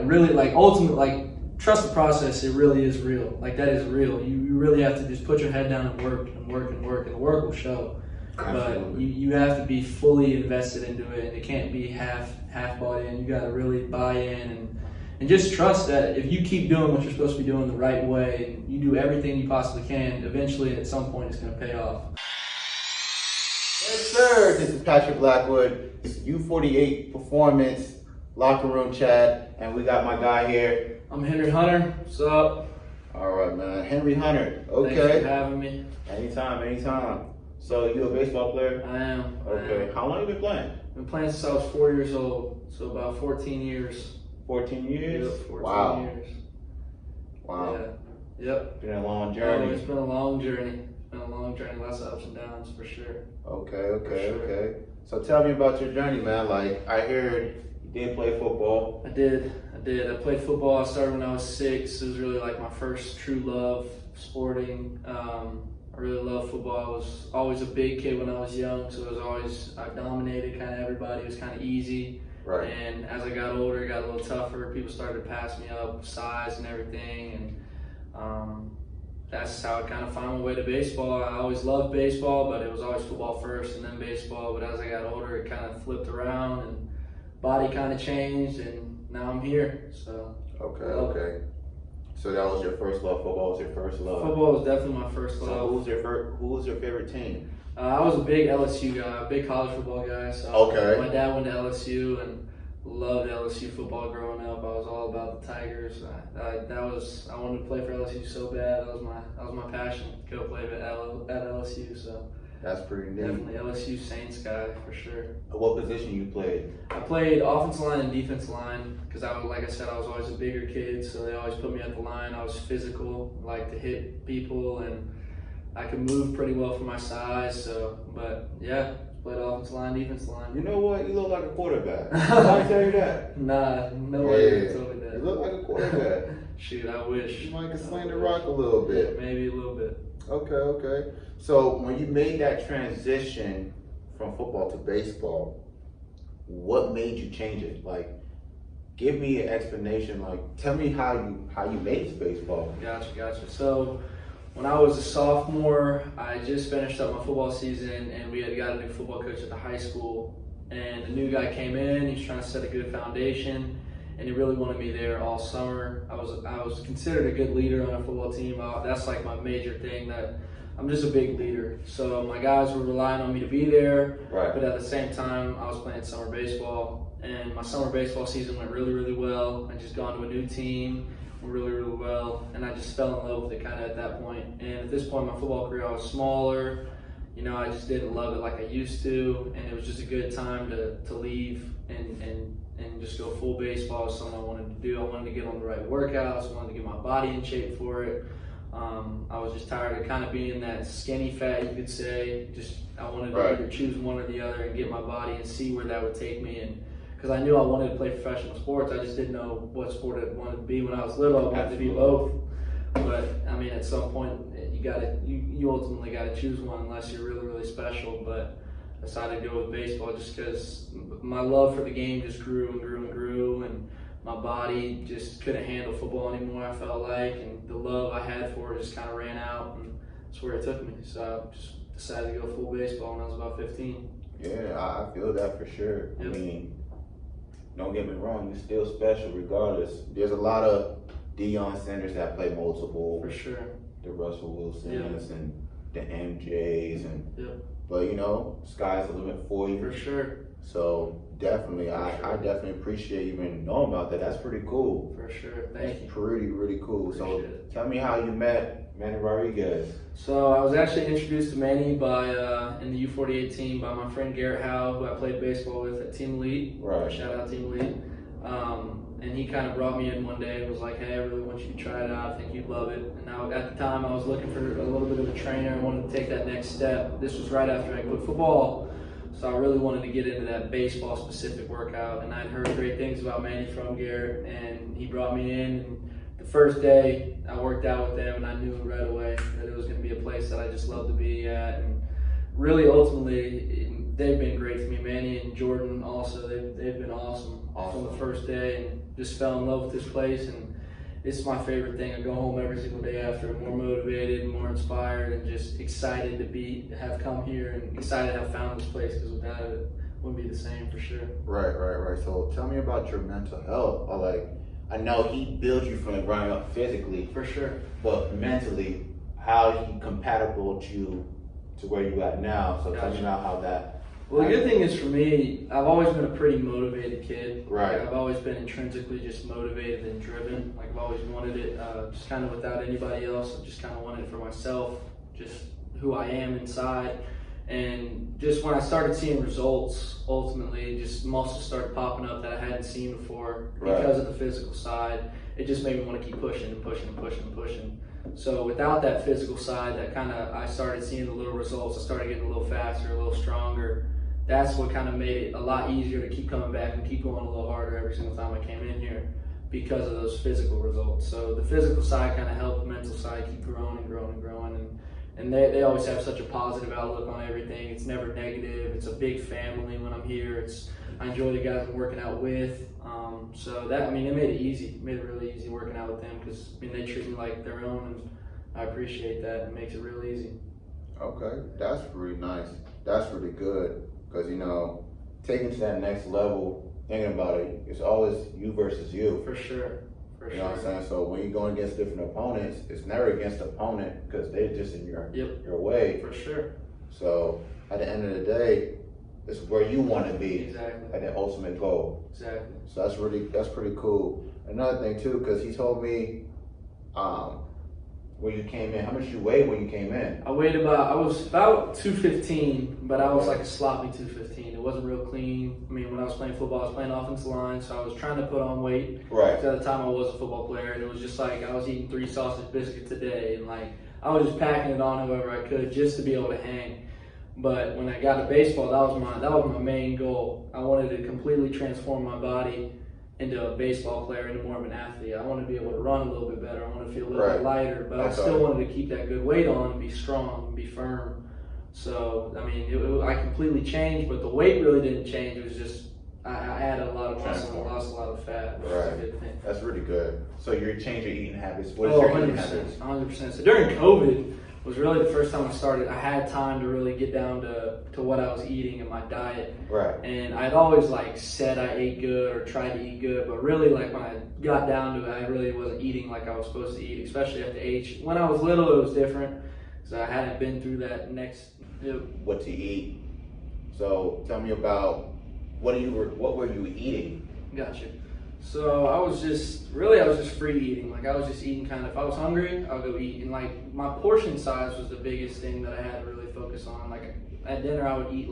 Really, like, ultimately, like, trust the process. It really is real. Like, that is real. You really have to just put your head down and work and work and work, and the work will show. Absolutely. But you have to be fully invested into it, and it can't be half bought in. You got to really buy in and just trust that if you keep doing what you're supposed to be doing the right way, and you do everything you possibly can, eventually at some point it's going to pay off. Yes, sir. This is Patrick Blackwood. It's U48 Performance Locker Room Chat, and we got my guy here. I'm Henry Hunter. What's up? All right, man. Henry Hunter. Okay. Thanks for having me. Anytime. So you a baseball player? I am. Okay. How long have you been playing? I've been playing since I was 4 years old, so about 14 years. 14 years? Yep, 14 wow. years. Wow. Yeah. Yep. Been a long journey. Oh, it's been a long journey. Lots of ups and downs for sure. Okay. So tell me about your journey, man. Like, I heard you did play football. I did. I played football. I started when I was 6. It was really like my first true love, sporting. I really loved football. I was always a big kid when I was young, so I dominated kind of everybody. It was kind of easy. Right. And as I got older, it got a little tougher. People started to pass me up, size and everything, and that's how I kind of found my way to baseball. I always loved baseball, but it was always football first and then baseball. But as I got older, it kind of flipped around and body kind of changed, and now I'm here. So. Okay. So that was your first love. Football was your first love. Football was definitely my first love. So who was your favorite team? I was a big LSU guy, a big college football guy. So okay. My dad went to LSU and loved LSU football growing up. I was all about the Tigers. I wanted to play for LSU so bad. That was my passion. Go play at LSU. So that's pretty neat. Definitely LSU Saints guy for sure. What position you played? I played offensive line and defensive line because like I said, I was always a bigger kid, so they always put me at the line. I was physical, liked to hit people, and I could move pretty well for my size. So, but yeah, played offensive line, defensive line. You know what? You look like a quarterback. I tell you that. Nah, no way you told me that. You look like a quarterback. Shoot, I wish. You might can sling the rock a little bit. Yeah, maybe a little bit. Okay. So when you made that transition from football to baseball, what made you change it? Like, give me an explanation. Like, tell me how you made it to baseball. Gotcha. So when I was a sophomore, I just finished up my football season, and we had got a new football coach at the high school. And the new guy came in. He's trying to set a good foundation, and he really wanted me there all summer. I was considered a good leader on a football team. That's like my major thing, that I'm just a big leader. So my guys were relying on me to be there, right. But at the same time, I was playing summer baseball, and my summer baseball season went really, really well. I just gone to a new team, went really, really well, and I just fell in love with it kind of at that point. And at this point in my football career, I was smaller. You know, I just didn't love it like I used to, and it was just a good time to leave and just go full baseball. Is something I wanted to do. I wanted to get on the right workouts. I wanted to get my body in shape for it. I was just tired of kind of being that skinny fat, you could say. I wanted to either choose one or the other and get my body and see where that would take me. And because I knew I wanted to play professional sports, I just didn't know what sport I wanted to be. When I was little, I wanted to be both. But I mean, at some point, you ultimately got to choose one unless you're really, really special. But I decided to go with baseball just because my love for the game just grew and grew, and my body just couldn't handle football anymore, I felt like, and the love I had for it just kind of ran out, and that's where it took me. So I just decided to go full baseball when I was about 15. Yeah, I feel that for sure. Yep. I mean, don't get me wrong, you're still special regardless. There's a lot of Deion Sanders that play multiple. For sure. The Russell Wilsons and the MJs, and yep. But you know, sky's the limit for you. For sure. So definitely, I definitely appreciate you even knowing about that. That's pretty cool. For sure, thank you. Really cool. Appreciate So it. Tell me how you met Manny Rodriguez. So I was actually introduced to Manny in the U48 team by my friend Garrett Howe, who I played baseball with at Team Elite. Right. Shout out Team Elite. And he kind of brought me in one day and was like, hey, I really want you to try it out. I think you'd love it. And now, at the time, I was looking for a little bit of a trainer. I wanted to take that next step. This was right after I quit football. So I really wanted to get into that baseball-specific workout. And I'd heard great things about Manny from Garrett. And he brought me in. And the first day, I worked out with them. And I knew right away that it was going to be a place that I just loved to be at. And really, ultimately, they've been great to me. Manny and Jordan also, they've been awesome from the first day, and just fell in love with this place. And it's my favorite thing. I go home every single day after, more motivated, more inspired, and just excited to have come here, and excited to have found this place, because without it, it wouldn't be the same for sure. Right. So tell me about your mental health. Or like, I know he built you from the ground up physically, For sure. but mentally, how he compatible to where you at now. So tell me about how that. Well, the good thing is for me, I've always been a pretty motivated kid. Right. Like, I've always been intrinsically just motivated and driven. Like, I've always wanted it, just kind of without anybody else. I just kind of wanted it for myself, just who I am inside. And just when I started seeing results, ultimately, just muscles started popping up that I hadn't seen before because of the physical side. It just made me want to keep pushing and pushing and pushing and pushing. So without that physical side, I started seeing the little results. I started getting a little faster, a little stronger. That's what kind of made it a lot easier to keep coming back and keep going a little harder every single time I came in here, because of those physical results. So the physical side kind of helped the mental side keep growing and growing and growing. And they always have such a positive outlook on everything. It's never negative. It's a big family when I'm here. I enjoy the guys I'm working out with. So that, it made it easy. It made it really easy working out with them, because they treat me like their own, and I appreciate that. It makes it real easy. Okay, that's really nice. That's really good, because taking to that next level, thinking about it, it's always you versus you. For sure. You know what I'm saying? So when you're going against different opponents, it's never against the opponent, because they're just in your way. For sure. So at the end of the day, it's where you want to be. Exactly. At the ultimate goal. Exactly. So that's pretty cool. Another thing too, because he told me when you came in, how much you weighed when you came in? I was about 215, but I was like a sloppy 215. It wasn't real clean. When I was playing football, I was playing offensive line, so I was trying to put on weight. Right. At the time, I was a football player, and it was just like I was eating 3 sausage biscuits a day, and I was just packing it on however I could just to be able to hang. But when I got to baseball, that was my main goal. I wanted to completely transform my body into a baseball player, into more of an athlete. I wanted to be able to run a little bit better. I wanted to feel a little bit lighter, but I still wanted to keep that good weight on and be strong and be firm. So, I completely changed, but the weight really didn't change. It was just, I added a lot of muscle and lost a lot of fat, which is a good thing. That's really good. So you changed your eating habits. What is your eating habits? 100%. So during COVID was really the first time I had time to really get down to what I was eating and my diet. Right. And I'd always said I ate good or tried to eat good, but really when I got down to it, I really wasn't eating like I was supposed to eat, especially at the age. When I was little, it was different, because I hadn't been through that next. What to eat. So tell me about what were you eating? Gotcha. So I was just free eating. I was just eating if I was hungry, I'll go eat. And my portion size was the biggest thing that I had to really focus on. At dinner, I would eat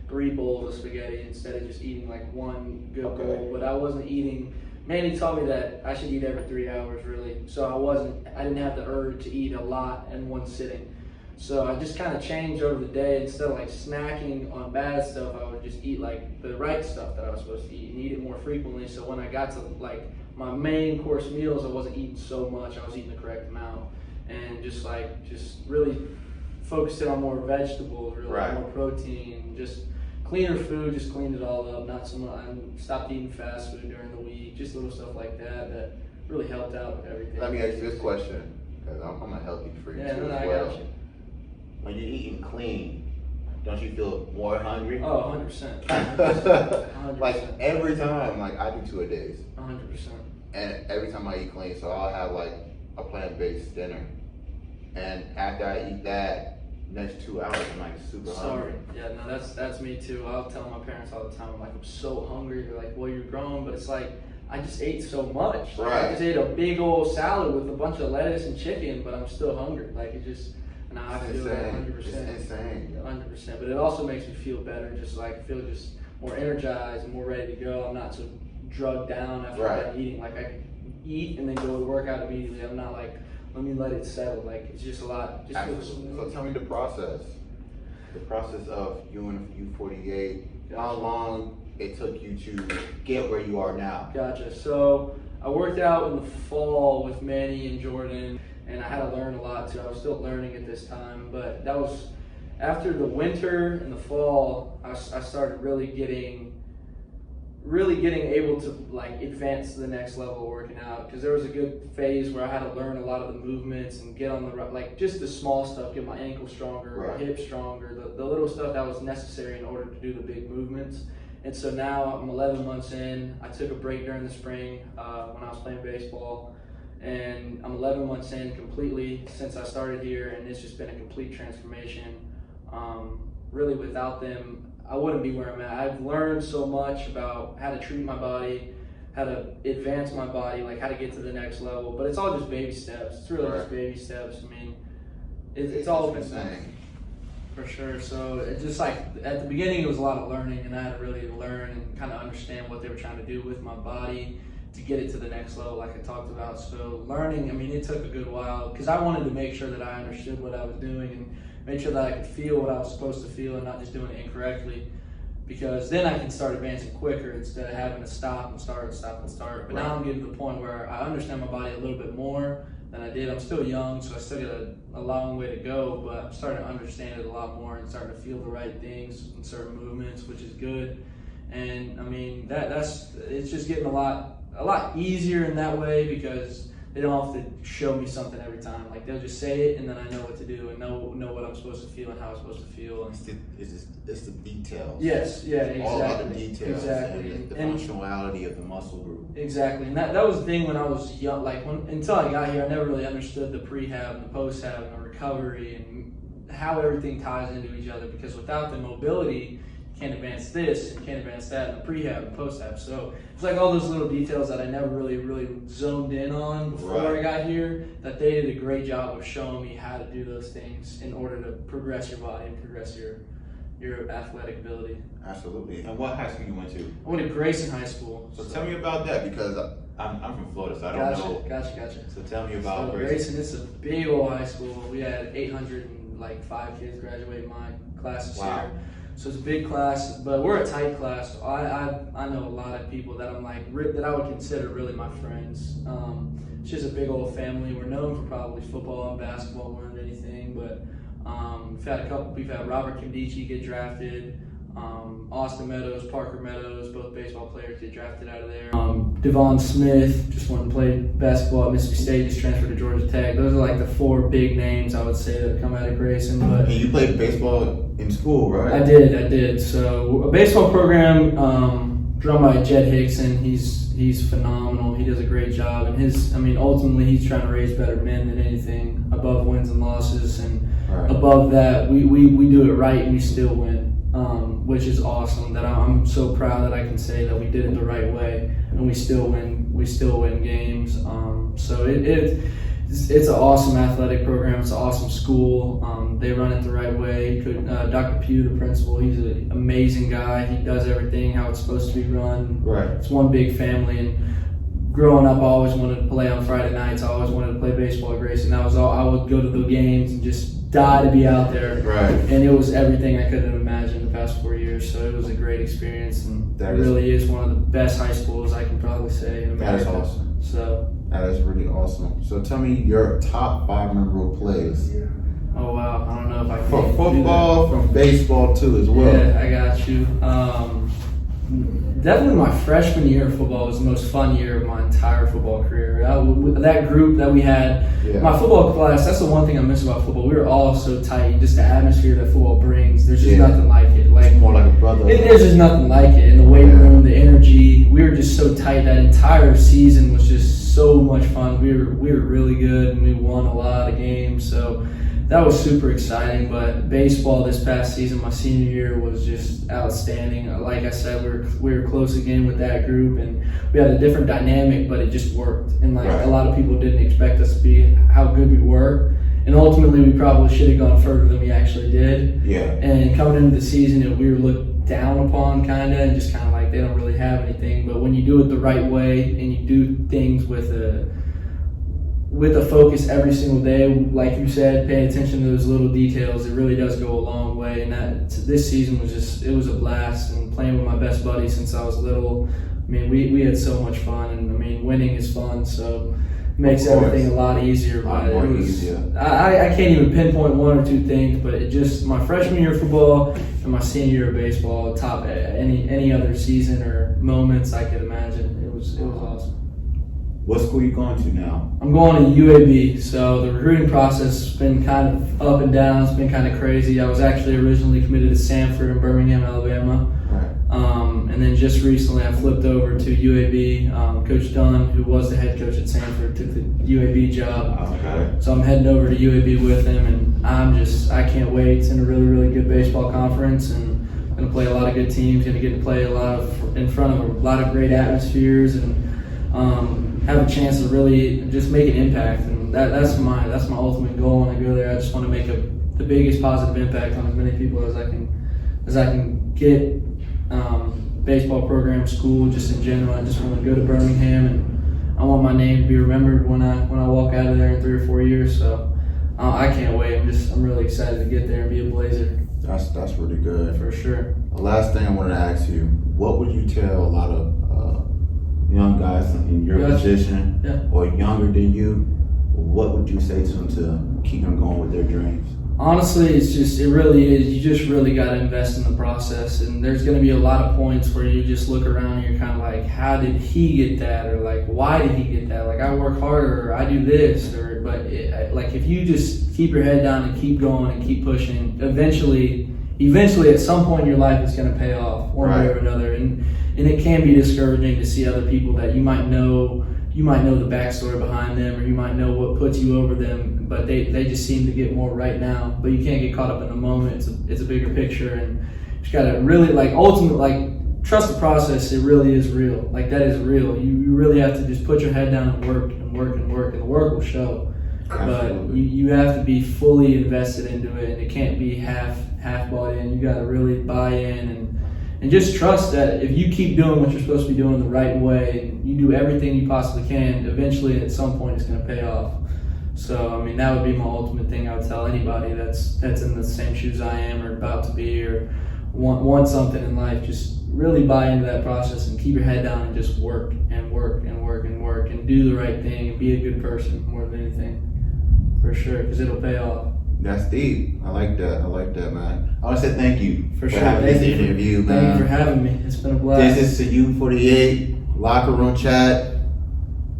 3 bowls of spaghetti instead of just eating one good bowl. But I wasn't eating. Manny told me that I should eat every 3 hours really. So I didn't have the urge to eat a lot in one sitting. So I just kind of changed over the day. Instead of snacking on bad stuff, I would just eat the right stuff that I was supposed to eat and eat it more frequently. So when I got to my main course meals, I wasn't eating so much. I was eating the correct amount, and just really focused it on more vegetables, more protein, just cleaner food. Just cleaned it all up. Not so much. I stopped eating fast food during the week. Just little stuff like that really helped out with everything. Let me ask you this question, because I'm a healthy freak too as well. I got you. When you're eating clean, don't you feel more hungry? Oh, 100%. 100%. Every time, I do 2 a days. 100%. And every time I eat clean, so I'll have a plant-based dinner. And after I eat that, next 2 hours, I'm super hungry. Yeah, no, that's me too. I'll tell my parents all the time, I'm so hungry. They're like, well, you're grown, but it's I just ate so much. Right. I just ate a big old salad with a bunch of lettuce and chicken, but I'm still hungry. I feel that 100%. It's insane. 100%. But it also makes me feel better. Feel more energized and more ready to go. I'm not so drugged down after I'm eating. I can eat and then go to work out immediately. I'm not let me let it settle. It's just a lot. So tell me the process. The process of you and U48. How long it took you to get where you are now? Gotcha. So I worked out in the fall with Manny and Jordan. And I had to learn a lot too. I was still learning at this time, but after the winter and the fall, I started really getting able to like advance to the next level working out, because there was a good phase where I had to learn a lot of the movements and get on the like just the small stuff, get my ankle stronger, my hip stronger, the little stuff that was necessary in order to do the big movements. And so now I'm 11 months in. I took a break during the spring when I was playing baseball, and I'm 11 months in completely since I started here, and it's just been a complete transformation. Really, without them, I wouldn't be where I'm at. I've learned so much about how to treat my body, how to advance my body, like how to get to the next level. But it's all just baby steps. It's really just baby steps. I mean, it's all been insane. For sure. So it just like at the beginning, it was a lot of learning, and I had to really learn and kind of understand what they were trying to do with my body to get it to the next level, like I talked about. So learning, I mean, it took a good while because I wanted to make sure that I understood what I was doing and make sure that I could feel what I was supposed to feel and not just doing it incorrectly, because then I can start advancing quicker instead of having to stop and start and stop and start. But now I'm getting to the point where I understand my body a little bit more than I did. I'm still young, so I still got a long way to go, but I'm starting to understand it a lot more and starting to feel the right things in certain movements, which is good. And I mean, it's just getting a lot easier in that way, because they don't have to show me something every time. Like they'll just say it, and then I know what to do and know what I'm supposed to feel and how I'm supposed to feel. It's the details. Yes, yeah, exactly. All about the details, exactly, and the functionality of the muscle group. Exactly, and that was the thing when I was young. Like until I got here, I never really understood the prehab and the post-hab and the recovery and how everything ties into each other. Because without the mobility, you can't advance this, you can't advance that in the prehab and post-hab. So it's like all those little details that I never really zoned in on before I got here, that they did a great job of showing me how to do those things in order to progress your body and progress your athletic ability. Absolutely. And what high school you went to? I went to Grayson High School. So tell me about that, because I'm from Florida, so I don't know. Gotcha. So tell me about Grayson. It's a big old high school. We had 805 kids graduate my class this year. So it's a big class, but we're a tight class. So I know a lot of people that I'm like that I would consider really my friends. It's just a big old family. We're known for probably football and basketball more than anything, but we've had Robert Kimdichie get drafted, Austin Meadows, Parker Meadows, both baseball players get drafted out of there. Devon Smith just went and played basketball at Mississippi State, just transferred to Georgia Tech. Those are like the four big names I would say that have come out of Grayson. But and you played baseball in school, right? I did. So a baseball program run by Jed Hickson. He's phenomenal. He does a great job, and ultimately he's trying to raise better men than anything, above wins and losses, and above that we do it right and we still win, which is awesome. That I'm so proud that I can say that we did it the right way and we still win games. So it's an awesome athletic program. It's an awesome school. They run it the right way. Dr. Pugh, the principal, he's an amazing guy. He does everything how it's supposed to be run. Right. It's one big family. And growing up, I always wanted to play on Friday nights. I always wanted to play baseball at Grayson. That was all. I would go to the games and just die to be out there. Right. And it was everything I could have imagined the past 4 years. So it was a great experience, and it really is one of the best high schools I can probably say in America. That is awesome. So that is really awesome. So tell me your top 5 memorable plays. Oh wow, I don't know if I can. From football, from baseball too as well. Yeah, I got you. Definitely my freshman year of football was the most fun year of my entire football career. That group that we had, my football class, that's the one thing I miss about football. We were all so tight, just the atmosphere that football brings. There's just nothing like it. It's more like a brother. There's just nothing like it. In the weight room, the energy, we were just so tight. That entire season was just so much fun. We were really good, and we won a lot of games. So that was super exciting. But baseball this past season, my senior year, was just outstanding. Like I said, we were close again with that group, and we had a different dynamic, but it just worked. And a lot of people didn't expect us to be how good we were. And ultimately, we probably should have gone further than we actually did. Yeah. And coming into the season, we were looked down upon and just kind of like they don't really have anything. But when you do it the right way and you do things with a focus every single day, like you said, paying attention to those little details, it really does go a long way. And this season it was a blast, and playing with my best buddy since I was little. I mean, we had so much fun, and winning is fun. So makes everything a lot easier. But it was easier. I can't even pinpoint one or two things, but it just my freshman year of football and my senior year of baseball top any other season or moments I could imagine. It was awesome. What school are you going to now? I'm going to UAB, so the recruiting process has been kind of up and down. It's been kind of crazy. I was actually originally committed to Sanford in Birmingham, Alabama. Right. And then just recently I flipped over to UAB. Coach Dunn, who was the head coach at Sanford, took the UAB job. Okay. So I'm heading over to UAB with him, and I can't wait. It's in a really, really good baseball conference, and I'm going to play a lot of good teams, going to get to play in front of a lot of great atmospheres, and have a chance to really just make an impact. And that's my ultimate goal when I go there. I just want to make the biggest positive impact on as many people as I can get. Baseball program, school, just in general. I just want to go to Birmingham, and I want my name to be remembered when I walk out of there in 3 or 4 years. So I can't wait. I'm really excited to get there and be a Blazer. That's really good. For sure. The last thing I wanted to ask you, what would you tell a lot of young guys in your position or younger than you? What would you say to them to keep them going with their dreams? Honestly, it really is. You just really got to invest in the process, and there's going to be a lot of points where you just look around and you're kind of like, how did he get that? Or like, why did he get that? Like, I work harder, or I do this, but if you just keep your head down and keep going and keep pushing, eventually at some point in your life it's going to pay off one way or another. And it can be discouraging to see other people that you might know the backstory behind them, or you might know what puts you over them, but they just seem to get more right now. But you can't get caught up in the moment. It's a bigger picture, and you just gotta really trust the process. It really is real. Like, that is real. You really have to just put your head down and work and work and work, and the work will show. Absolutely. But you have to be fully invested into it, and it can't be half bought in. You gotta really buy in and just trust that if you keep doing what you're supposed to be doing the right way, and you do everything you possibly can, eventually at some point it's going to pay off. So, I mean, that would be my ultimate thing I would tell anybody that's in the same shoes I am, or about to be, or want something in life. Just really buy into that process and keep your head down and just work and work and work and work and do the right thing and be a good person more than anything, for sure, because it'll pay off. That's deep. I like that, man. I want to say thank you for sure. having this interview, man. Thank you for having me. It's been a blast. This is to U48 Locker Room Chat.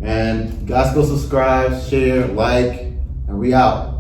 And guys, go subscribe, share, like, and we out.